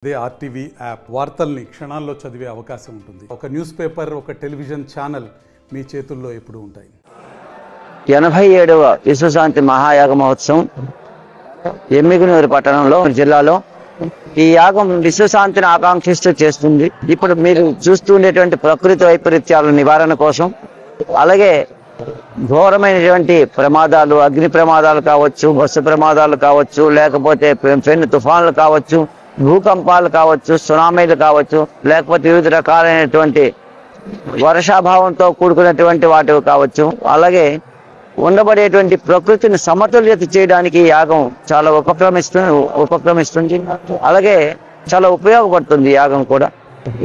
అదే RTV app వార్తల్ని క్షణాల్లో చదివే అవకాశం ఉంటుంది. ఒక న్యూస్ పేపర్, ఒక టెలివిజన్ ఛానల్ మీ చేతుల్లో ఎప్పుడూ ఉంటాయి. 87వ విశ్వశాంతి మహాయాగ మహోత్సవం ఎమ్మిగనూరు పట్టణంలో జిల్లాలో ఈ యాగం విశ్వశాంతిని ఆకాంక్షిస్తూ చేస్తుంది. ఇప్పుడు మీరు చూస్తూ ఉండేటువంటి ప్రకృతి వైపరీత్యాల నివారణ కోసం, అలాగే ఘోరమైనటువంటి ప్రమాదాలు, అగ్ని ప్రమాదాలు కావచ్చు, బస్సు ప్రమాదాలు కావచ్చు, లేకపోతే పెను తుఫాన్లు కావచ్చు, భూకంపాలు కావచ్చు, సునామీలు కావచ్చు, లేకపోతే వివిధ రకాలైనటువంటి వర్షాభావంతో కూడుకున్నటువంటి వాటి కావచ్చు, అలాగే ఉండబడేటువంటి ప్రకృతిని సమతుల్యత చేయడానికి యాగం చాలా ఉపక్రమిస్తుంది. అలాగే చాలా ఉపయోగపడుతుంది యాగం కూడా.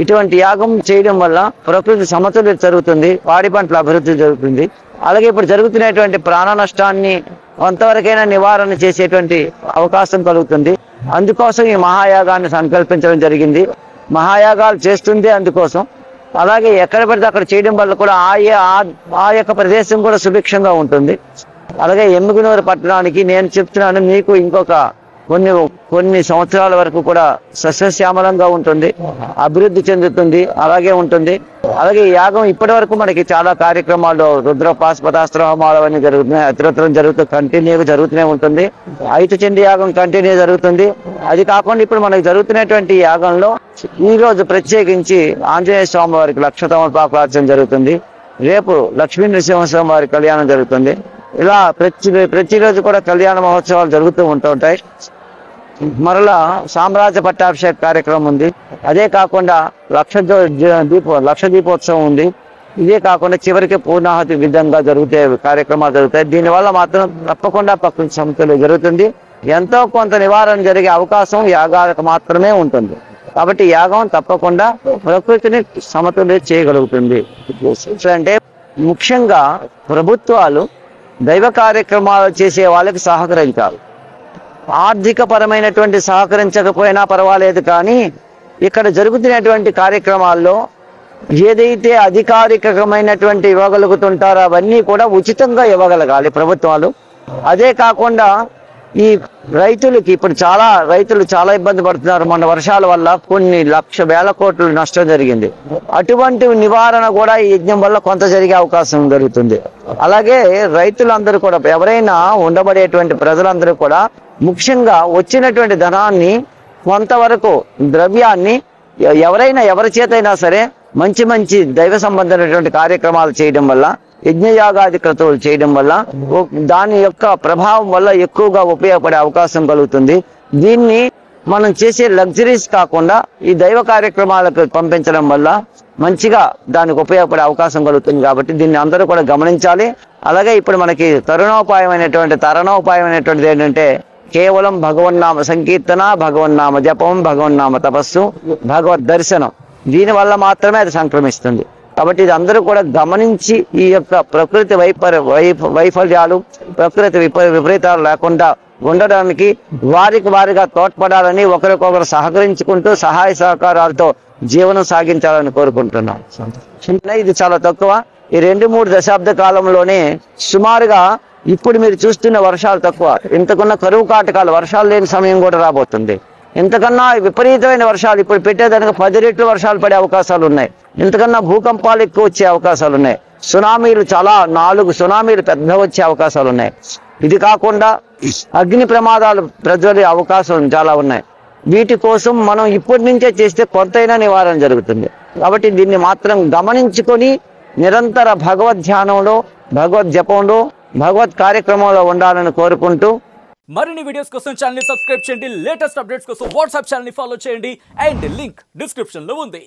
ఇటువంటి యాగం చేయడం వల్ల ప్రకృతి సమతుల్యత జరుగుతుంది, పాడి పంటల అభివృద్ధి జరుగుతుంది. అలాగే ఇప్పుడు జరుగుతున్నటువంటి ప్రాణ నష్టాన్ని కొంతవరకైనా నివారణ చేసేటువంటి అవకాశం కలుగుతుంది. అందుకోసం ఈ మహాయాగాన్ని సంకల్పించడం జరిగింది. మహాయాగాలు చేస్తుంది అందుకోసం. అలాగే ఎక్కడ పడితే అక్కడ చేయడం వల్ల కూడా ఆ యొక్క ప్రదేశం కూడా సుభిక్షంగా ఉంటుంది. అలాగే ఎమ్మిగనూరు పట్టణానికి నేను చెప్తున్నాను, మీకు ఇంకొక కొన్ని సంవత్సరాల వరకు కూడా సస్యశ్యామలంగా ఉంటుంది, అభివృద్ధి చెందుతుంది, అలాగే ఉంటుంది. అలాగే ఈ యాగం ఇప్పటి వరకు మనకి చాలా కార్యక్రమాలు, రుద్రపాశుపతాస్త్ర హోమాలు అవన్నీ జరుగుతున్నాయి, అతిరత్రం కంటిన్యూగా జరుగుతూనే ఉంటుంది. ఐతుచండి యాగం కంటిన్యూ జరుగుతుంది. అది కాకుండా ఇప్పుడు మనకి జరుగుతున్నటువంటి యాగంలో ఈ రోజు ప్రత్యేకించి ఆంజనేయ స్వామి వారికి లక్ష తమలపాకులార్చన జరుగుతుంది. రేపు లక్ష్మీ నరసింహస్వామి వారి కళ్యాణం జరుగుతుంది. ఇలా ప్రతిరోజు కూడా కళ్యాణ మహోత్సవాలు జరుగుతూ ఉంటుంటాయి. మరలా సామ్రాజ్య పట్టాభిషేక కార్యక్రమం ఉంది. అదే కాకుండా లక్ష దీపోత్సవం ఉంది. ఇదే కాకుండా చివరికి పూర్ణాహతి విధంగా కార్యక్రమాలు జరుగుతాయి. దీనివల్ల మాత్రం తప్పకుండా ప్రకృతి సమతుల్యం జరుగుతుంది. ఎంతో కొంత నివారణ జరిగే అవకాశం యాగాలకు మాత్రమే ఉంటుంది. కాబట్టి యాగం తప్పకుండా ప్రకృతిని సమతుల్యం చేయగలుగుతుంది. అంటే ముఖ్యంగా ప్రభుత్వాలు దైవ కార్యక్రమాలు చేసే వాళ్ళకి సహకరించాలి. ఆర్థిక పరమైనటువంటి సహకరించకపోయినా పర్వాలేదు, కానీ ఇక్కడ జరుగుతున్నటువంటి కార్యక్రమాల్లో ఏదైతే అధికారికమైనటువంటి ఇవ్వగలుగుతుంటారో అవన్నీ కూడా ఉచితంగా ఇవ్వగలగాలి ప్రభుత్వాలు. అదే కాకుండా ఈ రైతులకి ఇప్పుడు రైతులు చాలా ఇబ్బంది పడుతున్నారు. మన వర్షాల వల్ల కొన్ని వేల కోట్లు నష్టం జరిగింది. అటువంటి నివారణ కూడా ఈ యజ్ఞం వల్ల కొంత జరిగే అవకాశం జరుగుతుంది. అలాగే రైతులందరూ కూడా, ఎవరైనా ఉండబడేటువంటి ప్రజలందరూ కూడా ముఖ్యంగా వచ్చినటువంటి ధనాన్ని, కొంతవరకు ద్రవ్యాన్ని ఎవరి చేతైనా సరే మంచి దైవ సంబంధమైనటువంటి కార్యక్రమాలు చేయడం వల్ల, యజ్ఞయాగాది క్రతువులు చేయడం వల్ల దాని యొక్క ప్రభావం వల్ల ఎక్కువగా ఉపయోగపడే అవకాశం కలుగుతుంది. దీన్ని మనం చేసే లగ్జరీస్ కాకుండా ఈ దైవ కార్యక్రమాలకు పంపించడం వల్ల మంచిగా దానికి ఉపయోగపడే అవకాశం కలుగుతుంది. కాబట్టి దీన్ని అందరూ కూడా గమనించాలి. అలాగే ఇప్పుడు మనకి తరుణోపాయమైనటువంటిది ఏంటంటే కేవలం భగవన్నామ సంకీర్తన, భగవన్నామ జపం, భగవన్నామ తపస్సు, భగవద్ దర్శనం, దీనివల్ల మాత్రమే అది సంక్రమిస్తుంది. కాబట్టి ఇది అందరూ కూడా గమనించి ఈ యొక్క ప్రకృతి వైఫల్యాలు, ప్రకృతి విపరీతాలు లేకుండా ఉండడానికి వారిగా తోడ్పడాలని, ఒకరికొకరు సహకరించుకుంటూ సహాయ సహకారాలతో జీవనం సాగించాలని కోరుకుంటున్నాం. ఇది చాలా తక్కువ. ఈ 2-3 దశాబ్ద కాలంలోనే సుమారుగా ఇప్పుడు మీరు చూస్తున్న వర్షాలు తక్కువ. ఇంతకున్న కరువు కాటకాలు, వర్షాలు లేని సమయం కూడా రాబోతుంది. ఇంతకన్నా విపరీతమైన వర్షాలు, ఇప్పుడు పెట్టేదానికి 10 రెట్లు వర్షాలు పడే అవకాశాలు ఉన్నాయి. ఇంతకన్నా భూకంపాలు ఎక్కువ వచ్చే అవకాశాలు ఉన్నాయి. సునామీలు 4 సునామీలు పెద్ద వచ్చే అవకాశాలు ఉన్నాయి. ఇది కాకుండా అగ్ని ప్రమాదాలు ప్రజ్వలే అవకాశం చాలా ఉన్నాయి. వీటి కోసం మనం ఇప్పటి నుంచే చేస్తే కొంతైనా నివారణ జరుగుతుంది. కాబట్టి దీన్ని మాత్రం గమనించుకొని నిరంతర భగవద్ ధ్యానంలో, భగవద్ జపంలో, భగవత్ కార్యక్రమంలో ఉండాలని కోరుకుంటూ, మరిన్ని వీడియోస్ కోసం ఛానల్ ని సబ్స్క్రైబ్ చేయండి. లేటెస్ట్ అప్డేట్స్ కోసం వాట్సాప్ ఛానల్ ని ఫాలో చేయండి. అండ్ లింక్ డిస్క్రిప్షన్ లో ఉంది.